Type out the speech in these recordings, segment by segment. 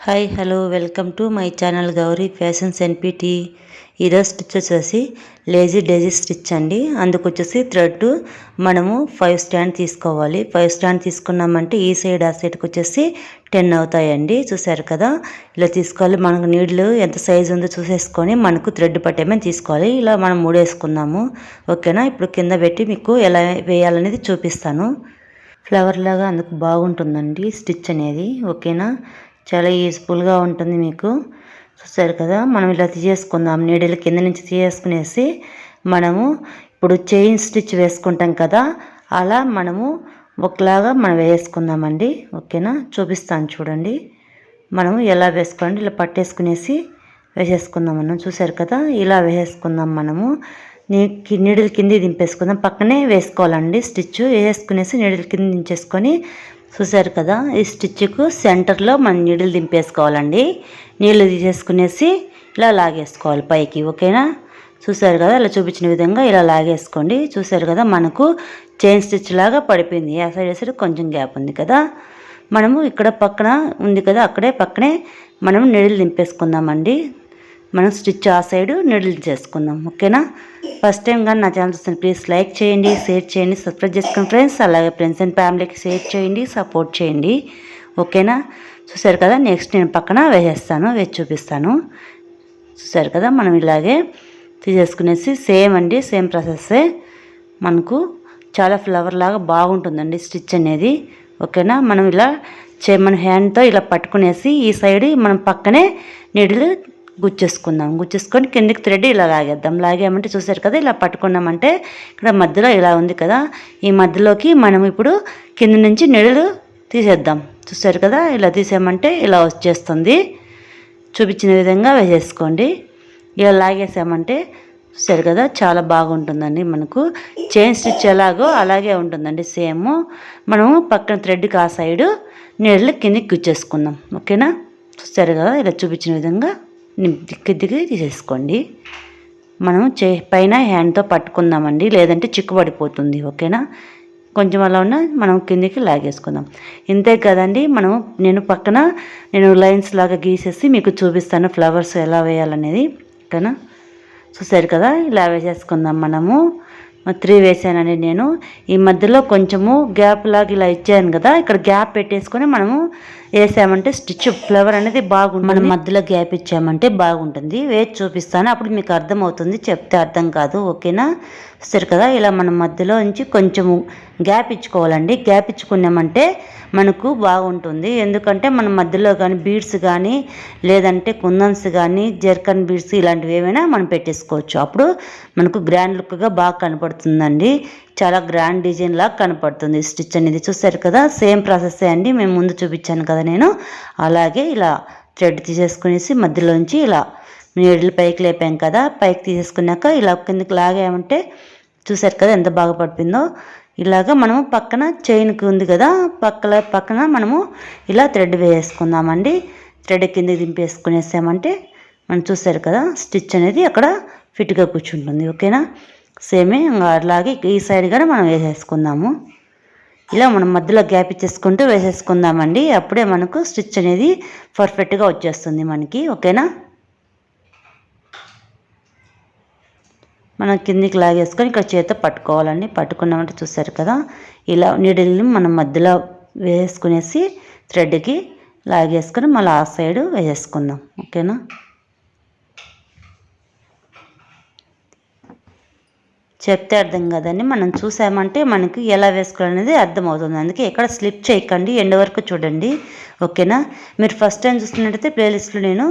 Hi hello welcome to my channel Gauri fashions NPT. ఈరోజు stitch వచ్చేసి lazy Daisy stitch అండి. అందుకు వచ్చేసి థ్రెడ్ మనము 5 స్టాండ్ తీసుకోవాలి. 5 స్టాండ్ తీసుకున్నామంటే ఈ సైడ్ ఆ సైడ్కి వచ్చేసి 10 అవుతాయండి. చూసారు కదా, ఇలా తీసుకోవాలి. మనకు నీళ్ళు ఎంత సైజు ఉందో చూసేసుకొని మనకు థ్రెడ్ పట్టేమని తీసుకోవాలి. ఇలా మనం మూడేసుకున్నాము. ఓకేనా, ఇప్పుడు కింద పెట్టి మీకు ఎలా వేయాలనేది చూపిస్తాను. ఫ్లవర్ లాగా అందుకు బాగుంటుందండి స్టిచ్ అనేది. ఓకేనా, చాలా యూస్ఫుల్గా ఉంటుంది మీకు. చూసారు కదా, మనం ఇలా తీసేసుకుందాం. నీడల కింద నుంచి తీసేసుకునేసి మనము ఇప్పుడు చైన్ స్టిచ్ వేసుకుంటాం కదా, అలా మనము ఒకలాగా మనం వేసుకుందామండి. ఓకేనా, చూపిస్తాను చూడండి. మనము ఎలా వేసుకోండి, ఇలా పట్టేసుకునేసి వేసేసుకుందాం. మనం చూసారు కదా, ఇలా వేసేసుకుందాం. మనము నీడల కింద దింపేసుకుందాం. పక్కనే వేసుకోవాలండి స్టిచ్. వేసుకునేసి నీడల కింద దించేసుకొని, చూసారు కదా, ఈ స్టిచ్కు సెంటర్లో మనం నీడలు దింపేసుకోవాలండి. నీళ్ళు తీసేసుకునేసి ఇలా లాగేసుకోవాలి పైకి. ఓకేనా, చూసారు కదా, ఇలా చూపించిన విధంగా ఇలా లాగేసుకోండి. చూసారు కదా, మనకు చైన్ స్టిచ్ లాగా పడిపోయింది. ఆ సైడ్ సైడ్ కొంచెం గ్యాప్ ఉంది కదా, మనము ఇక్కడ పక్కన ఉంది కదా, అక్కడే పక్కనే మనం నీడలు దింపేసుకుందామండి. మనం స్టిచ్ ఆ సైడు నీడలు చేసుకుందాం. ఓకేనా, ఫస్ట్ టైం కానీ నా ఛానల్ చూస్తాను ప్లీజ్ లైక్ చేయండి, షేర్ చేయండి, సబ్స్క్రైబ్ చేసుకోండి ఫ్రెండ్స్. అలాగే ఫ్రెండ్స్ అండ్ ఫ్యామిలీకి షేర్ చేయండి, సపోర్ట్ చేయండి. ఓకేనా, చూసారు కదా, నెక్స్ట్ నేను పక్కన వేసేస్తాను, వేసి చూపిస్తాను. చూసారు కదా, మనం ఇలాగే తీసేసుకునేసి సేమ్ అండి, సేమ్ ప్రాసెస్సే. మనకు చాలా ఫ్లవర్ లాగా బాగుంటుందండి స్టిచ్ అనేది. ఓకేనా, మనం ఇలా మన హ్యాండ్తో ఇలా పట్టుకునేసి ఈ సైడ్ మనం పక్కనే నీడిలు గుచ్చేసుకుందాం. గుచ్చేసుకొని కిందికి థ్రెడ్ ఇలా లాగేద్దాం. లాగామంటే చూసారు కదా, ఇలా పట్టుకున్నామంటే ఇక్కడ మధ్యలో ఇలా ఉంది కదా, ఈ మధ్యలోకి మనం ఇప్పుడు కింద నుంచి నీడలు తీసేద్దాం. చూసారు కదా, ఇలా తీసామంటే ఇలా వచ్చేస్తుంది. చూపించిన విధంగా వేసేసుకోండి. ఇలా లాగేసామంటే చూసారు కదా, చాలా బాగుంటుందండి. మనకు చైన్ స్టిచ్ ఎలాగో అలాగే ఉంటుందండి సేమ్. మనము పక్కన థ్రెడ్కి ఆ సైడు నీడలు కిందికి గుచ్చేసుకుందాం. ఓకేనా, చూసారు కదా, ఇలా చూపించిన విధంగా దిక్కి తీసేసుకోండి. మనం పైన హ్యాండ్తో పట్టుకుందామండి, లేదంటే చిక్కుపడిపోతుంది. ఓకేనా, కొంచెం అలా ఉన్న మనం కిందికి లాగేసుకుందాం. ఇంతే కదండి. నేను లైన్స్ లాగా గీసేసి మీకు చూపిస్తాను ఫ్లవర్స్ ఎలా వేయాలనేది. ఓకేనా, చూసారు కదా, ఇలా వేసేసుకుందాం. మనము 3 వేసానండి నేను. ఈ మధ్యలో కొంచెము గ్యాప్ లాగా ఇలా ఇచ్చాను కదా, ఇక్కడ గ్యాప్ పెట్టేసుకొని మనము వేసామంటే స్టిచ్ ఫ్లవర్ అనేది బాగుంటుంది. మనం మధ్యలో గ్యాప్ ఇచ్చామంటే బాగుంటుంది. వేసి చూపిస్తాను, అప్పుడు మీకు అర్థమవుతుంది, చెప్తే అర్థం కాదు. ఓకేనా, సరే కదా, ఇలా మనం మధ్యలో నుంచి కొంచెము గ్యాప్ ఇచ్చుకోవాలండి. గ్యాప్ ఇచ్చుకున్నామంటే మనకు బాగుంటుంది. ఎందుకంటే మనం మధ్యలో కానీ బీడ్స్ కానీ లేదంటే కుందన్స్ కానీ జర్కన్ బీడ్స్ ఇలాంటివి ఏమైనా మనం పెట్టేసుకోవచ్చు. అప్పుడు మనకు గ్రాండ్ లుక్గా బాగా కనపడుతుందండి. చాలా గ్రాండ్ డిజైన్ లాగా కనపడుతుంది స్టిచ్ అనేది. చూసారు కదా, సేమ్ ప్రాసెస్ అండి, మేము ముందు చూపించాను కదా నేను. అలాగే ఇలా థ్రెడ్ తీసేసుకునేసి మధ్యలోంచి ఇలా నీడలు పైకి లేపాం కదా, పైకి తీసేసుకున్నాక ఇలా కిందకి లాగామంటే చూసారు కదా ఎంత బాగా పడిపోయిందో. ఇలాగ మనము పక్కన చైన్కి ఉంది కదా, పక్కన మనము ఇలా థ్రెడ్ వేసుకుందామండి. థ్రెడ్ కిందకి దింపేసుకునేసామంటే మనం చూసారు కదా, స్టిచ్ అనేది అక్కడ ఫిట్గా కూర్చుంటుంది. ఓకేనా, సేమే అలాగే ఈ సైడ్ కూడా మనం వేసేసుకుందాము. ఇలా మనం మధ్యలో గ్యాప్ ఇచ్చేసుకుంటూ వేసేసుకుందామండి. అప్పుడే మనకు స్టిచ్ అనేది పర్ఫెక్ట్గా వచ్చేస్తుంది మనకి. ఓకేనా, మనం కిందికి లాగేసుకొని ఇక్కడ చేతితో పట్టుకోవాలండి. పట్టుకున్నామంటే చూసారు కదా, ఇలా నీడిల్ని మనం మధ్యలో వేసుకునేసి థ్రెడ్కి లాగేసుకొని మళ్ళీ ఆ సైడు వేసేసుకుందాం. ఓకేనా, చెప్తే అర్థం కదండి, మనం చూసామంటే మనకి ఎలా వేసుకోవాలనేది అర్థమవుతుంది. అందుకే ఎక్కడ స్లిప్ చేయకండి, ఎండ్ వరకు చూడండి. ఓకేనా, మీరు ఫస్ట్ టైం చూస్తున్నట్టయితే ప్లేలిస్ట్లో నేను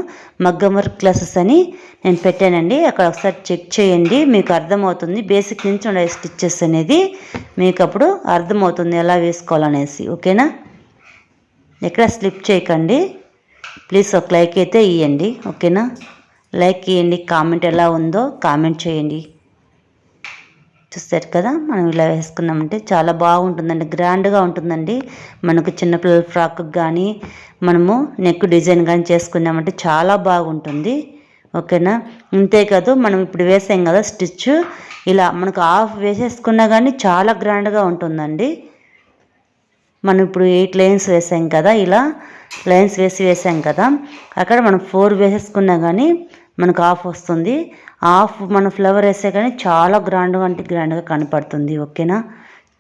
మగ్గం వర్క్ క్లాసెస్ అని నేను పెట్టానండి, అక్కడ ఒకసారి చెక్ చేయండి. మీకు అర్థమవుతుంది, బేసిక్ నుంచి ఉండే స్టిచ్చెస్ అనేది మీకు అప్పుడు అర్థమవుతుంది ఎలా వేసుకోవాలనేసి. ఓకేనా, ఎక్కడ స్లిప్ చేయకండి. ప్లీజ్ ఒక లైక్ అయితే ఇవ్వండి. ఓకేనా, లైక్ ఇవ్వండి, కామెంట్ ఎలా ఉందో కామెంట్ చేయండి. చూస్తారు కదా, మనం ఇలా వేసుకున్నామంటే చాలా బాగుంటుందండి, గ్రాండ్గా ఉంటుందండి. మనకు చిన్నపిల్లల ఫ్రాక్కి కానీ మనము నెక్ డిజైన్ కానీ చేసుకున్నామంటే చాలా బాగుంటుంది. ఓకేనా, అంతేకాదు మనం ఇప్పుడు వేసాం కదా స్టిచ్, ఇలా మనకు హాఫ్ వేసేసుకున్నా కానీ చాలా గ్రాండ్గా ఉంటుందండి. మనం ఇప్పుడు 8 లైన్స్ వేసాం కదా, ఇలా లైన్స్ వేసాం కదా, అక్కడ మనం 4 వేసేసుకున్నా కానీ మనకు హాఫ్ వస్తుంది. హాఫ్ మనం ఫ్లవర్ వేసే కానీ చాలా గ్రాండ్గా కనపడుతుంది. ఓకేనా,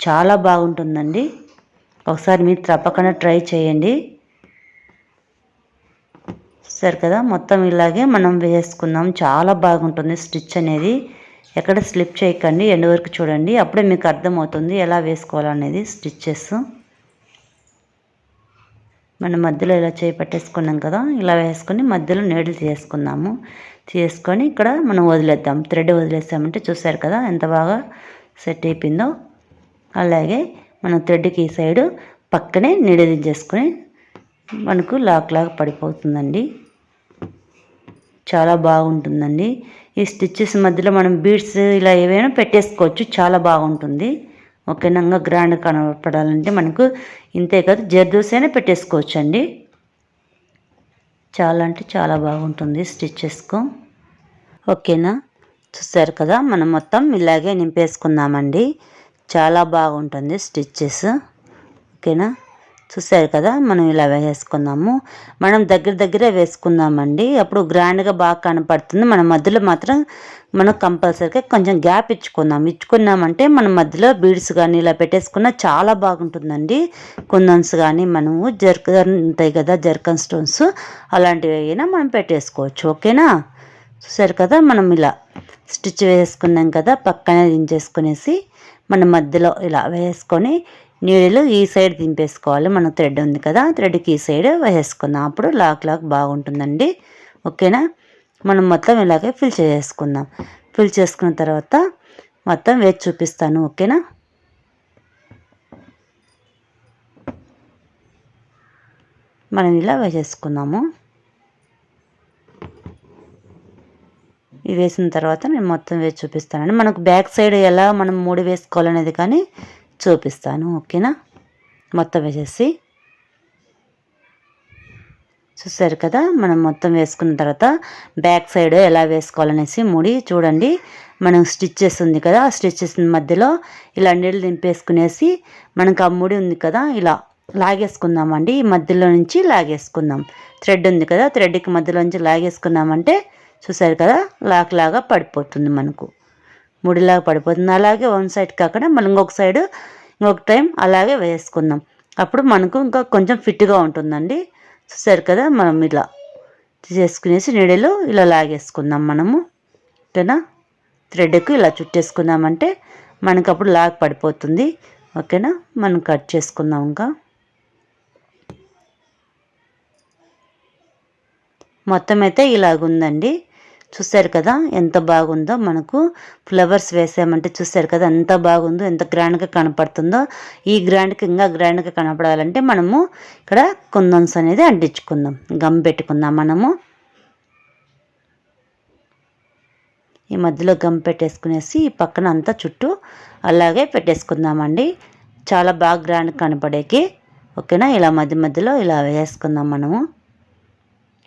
చాలా బాగుంటుందండి. ఒకసారి మీరు తప్పకుండా ట్రై చేయండి. సరే కదా, మొత్తం ఇలాగే మనం వేసుకుందాం. చాలా బాగుంటుంది స్టిచ్ అనేది. ఎక్కడ స్లిప్ చేయకండి, ఎండ్ వరకు చూడండి, అప్పుడే మీకు అర్థమవుతుంది ఎలా వేసుకోవాలనేది స్టిచ్చెస్. మనం మధ్యలో ఇలా చేయి పెట్టేసుకున్నాం కదా, ఇలా వేసుకొని మధ్యలో నీడిల్ తీసుకొని ఇక్కడ మనం వదిలేద్దాం. థ్రెడ్ వదిలేసామంటే చూసారు కదా ఎంత బాగా సెట్ అయిపోయిందో. అలాగే మనం థ్రెడ్కి ఈ సైడు పక్కనే నీడిల్ చేసుకొని మనకు లాగా పడిపోతుందండి. చాలా బాగుంటుందండి. ఈ స్టిచ్చెస్ మధ్యలో మనం బీడ్స్ ఇలా ఏవైనా పెట్టేసుకోవచ్చు, చాలా బాగుంటుంది. ఓకేనా, గ్రాండ్ కనపడాలంటే మనకు ఇంతే కాదు, జర్దోసి అయినా పెట్టేసుకోవచ్చు అండి. చాలా అంటే చాలా బాగుంటుంది స్టిచ్చెస్కు. ఓకేనా, చూసారు కదా, మనం మొత్తం ఇలాగే నింపేసుకుందామండి. చాలా బాగుంటుంది స్టిచ్చెస్. ఓకేనా, చూసారు కదా, మనం ఇలా వేసుకుందాము. మనం దగ్గరే వేసుకుందామండి, అప్పుడు గ్రాండ్గా బాగా కనపడుతుంది. మన మధ్యలో మాత్రం మనం కంపల్సరీగా కొంచెం గ్యాప్ ఇచ్చుకున్నామంటే మనం మధ్యలో బీడ్స్ కానీ ఇలా పెట్టేసుకున్నా చాలా బాగుంటుందండి. కుందన్స్ కానీ మనము జర్కన్ ఉంటాయి కదా, జర్కన్ స్టోన్స్ అలాంటివి అయినా మనం పెట్టేసుకోవచ్చు. ఓకేనా, చూసారు కదా, మనం ఇలా స్టిచ్ వేసుకున్నాం కదా, పక్కనే దించేసుకునేసి మనం మధ్యలో ఇలా వేసుకొని నీడిలు ఈ సైడ్ దింపేసుకోవాలి. మన థ్రెడ్ ఉంది కదా, థ్రెడ్కి ఈ సైడ్ వేసుకుందాం, అప్పుడు లాక్ బాగుంటుందండి. ఓకేనా, మనం మొత్తం ఇలాగే ఫిల్ చేసుకున్న తర్వాత మొత్తం వేసి చూపిస్తాను. ఓకేనా, మనం ఇలా వేసేసుకుందాము. ఇవి వేసిన తర్వాత నేను మొత్తం వేసి చూపిస్తానండి. మనకు బ్యాక్ సైడ్ ఎలా మనం 3 వేసుకోవాలనేది కానీ చూపిస్తాను. ఓకేనా, మొత్తం వేసేసి చూసారు కదా, మనం మొత్తం వేసుకున్న తర్వాత బ్యాక్ సైడ్ ఎలా వేసుకోవాలనేసి చూడండి. మనం స్టిచ్చెస్ ఉంది కదా, ఆ స్టిచ్చెస్ మధ్యలో ఇలా నీళ్ళు దింపేసుకునేసి మనకు ఆ ముడి ఉంది కదా, ఇలా లాగేసుకుందామండి. ఈ మధ్యలో నుంచి లాగేసుకుందాం. థ్రెడ్ ఉంది కదా, థ్రెడ్కి మధ్యలో నుంచి లాగేసుకున్నామంటే చూసారు కదా, లాగా పడిపోతుంది, మనకు ముడిలాగా పడిపోతుంది. అలాగే వన్ సైడ్ కాకుండా మనం ఇంకొక టైం అలాగే వేసుకుందాం, అప్పుడు మనకు ఇంకా కొంచెం ఫిట్గా ఉంటుందండి. చూసారు కదా, మనం ఇలా చేసుకునేసి నీడలో ఇలా లాగేసుకుందాం మనము. ఓకేనా, థ్రెడ్కు ఇలా చుట్టేసుకుందామంటే మనకు అప్పుడు లాగ్ పడిపోతుంది. ఓకేనా, మనం కట్ చేసుకుందాం. ఇంకా మొత్తం అయితే ఇలాగుందండి. చూసారు కదా ఎంత బాగుందో, మనకు ఫ్లవర్స్ వేసామంటే చూసారు కదా ఎంత బాగుందో, ఎంత గ్రాండ్గా కనపడుతుందో. ఈ గ్రాండ్కి ఇంకా గ్రాండ్గా కనపడాలంటే మనము ఇక్కడ కుందన్స్ అనేది అంటించుకుందాం, గమ్ పెట్టుకుందాం. మనము ఈ మధ్యలో గమ్ పెట్టేసుకునేసి ఈ పక్కన అంతా చుట్టూ అలాగే పెట్టేసుకుందామండి, చాలా బాగా గ్రాండ్ కనపడేకి. ఓకేనా, ఇలా మధ్యలో ఇలా వేసుకుందాం. మనము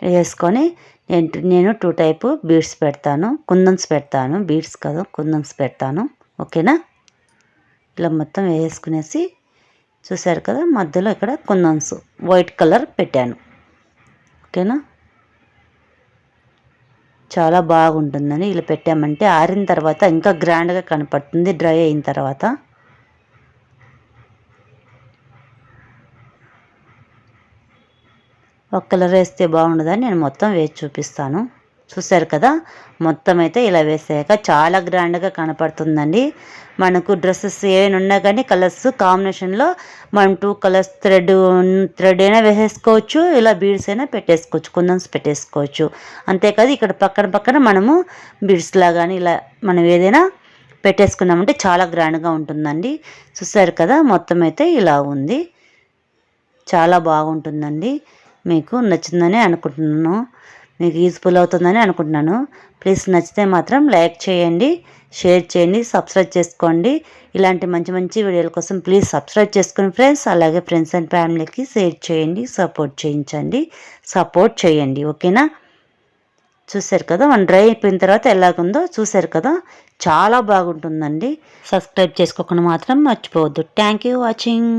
వేసుకొని నేను 2 టైపు బీడ్స్ పెడతాను, కుందన్స్ పెడతాను, బీడ్స్ కాదు కుందన్స్ పెడతాను. ఓకేనా, ఇలా మొత్తం వేసుకునేసి చూసారు కదా, మధ్యలో ఇక్కడ కుందన్స్ వైట్ కలర్ పెట్టాను. ఓకేనా, చాలా బాగుంటుందని ఇలా పెట్టామంటే ఆరిన తర్వాత ఇంకా గ్రాండ్గా కనపడుతుంది డ్రై అయిన తర్వాత. ఒక కలర్ వేస్తే బాగుండదని నేను మొత్తం వేసి చూపిస్తాను. చూసారు కదా, మొత్తం అయితే ఇలా వేసాక చాలా గ్రాండ్గా కనపడుతుందండి. మనకు డ్రెస్సెస్ ఏమైనా ఉన్నా కానీ కలర్స్ కాంబినేషన్లో మనం 2 కలర్స్ థ్రెడ్ అయినా వేసేసుకోవచ్చు, ఇలా బీడ్స్ అయినా పెట్టేసుకోవచ్చు, కుందన్స్ పెట్టేసుకోవచ్చు. అంతేకాదు ఇక్కడ పక్కన మనము బీడ్స్లా కానీ ఇలా మనం ఏదైనా పెట్టేసుకున్నామంటే చాలా గ్రాండ్గా ఉంటుందండి. చూసారు కదా, మొత్తం అయితే ఇలా ఉంది, చాలా బాగుంటుందండి. మీకు నచ్చిందని అనుకుంటున్నాను, మీకు యూజ్ఫుల్ అవుతుందని అనుకుంటున్నాను. ప్లీజ్ నచ్చితే మాత్రం లైక్ చేయండి, షేర్ చేయండి, సబ్స్క్రైబ్ చేసుకోండి. ఇలాంటి మంచి వీడియోల కోసం ప్లీజ్ సబ్స్క్రైబ్ చేసుకోండి ఫ్రెండ్స్. అలాగే ఫ్రెండ్స్ అండ్ ఫ్యామిలీకి షేర్ చేయండి, సపోర్ట్ చేయండి. ఓకేనా, చూసారు కదా, మన డ్రై అయిపోయిన తర్వాత ఎలాగుందో చూసారు కదా, చాలా బాగుంటుందండి. సబ్స్క్రైబ్ చేసుకోకుండా మాత్రం మర్చిపోవద్దు. Thank you watching.